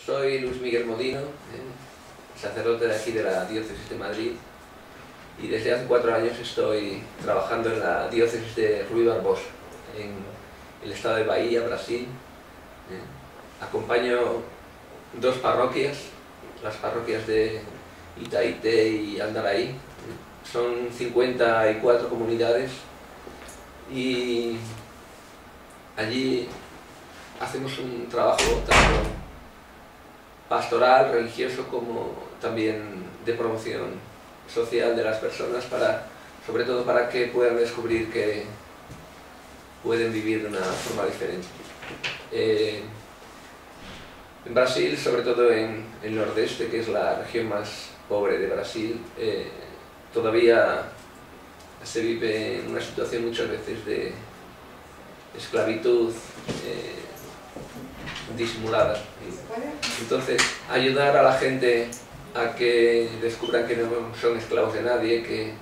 Soy Luis Miguel Modino, sacerdote de aquí de la Diócesis de Madrid, y desde hace 4 años estoy trabajando en la Diócesis de Ruy Barbosa, en el estado de Bahía, Brasil. Acompaño 2 parroquias, las parroquias de Itaité y Andaraí. Son 54 comunidades y allí hacemos un trabajo tanto pastoral, religioso, como también de promoción social de las personas, sobre todo para que puedan descubrir que pueden vivir de una forma diferente. En Brasil, sobre todo en el nordeste, que es la región más pobre de Brasil, todavía se vive en una situación muchas veces de esclavitud disimulada. Entonces, ayudar a la gente a que descubran que no son esclavos de nadie, que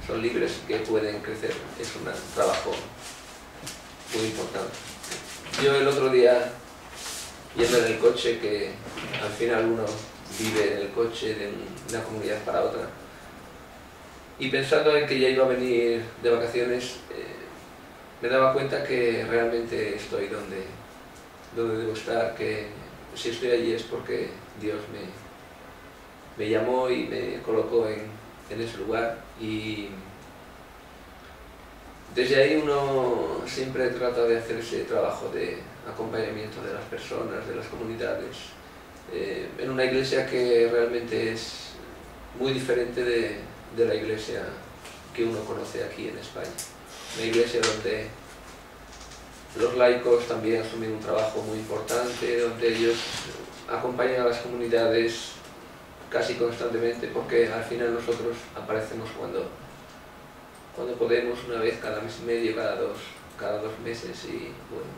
son libres, que pueden crecer, es un trabajo muy importante. Yo el otro día, yendo en el coche, que al final uno vive en el coche de una comunidad para otra, y pensando en que ya iba a venir de vacaciones, me daba cuenta que realmente estoy donde debo estar, que si estoy allí es porque Dios me llamó y me colocó en ese lugar, y desde ahí uno siempre trata de hacer ese trabajo de acompañamiento de las personas, de las comunidades, en una iglesia que realmente es muy diferente de la iglesia que uno conoce aquí en España. Una iglesia donde los laicos también asumen un trabajo muy importante, donde ellos acompañan a las comunidades casi constantemente, porque al final nosotros aparecemos cuando podemos, una vez cada mes y medio, cada dos meses, y bueno,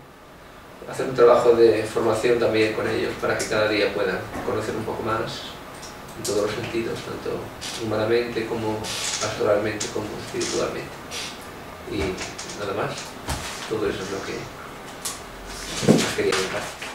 hacer un trabajo de formación también con ellos para que cada día puedan conocer un poco más en todos los sentidos, tanto humanamente como pastoralmente como espiritualmente. Y nada más, todo eso es lo que más quería contar.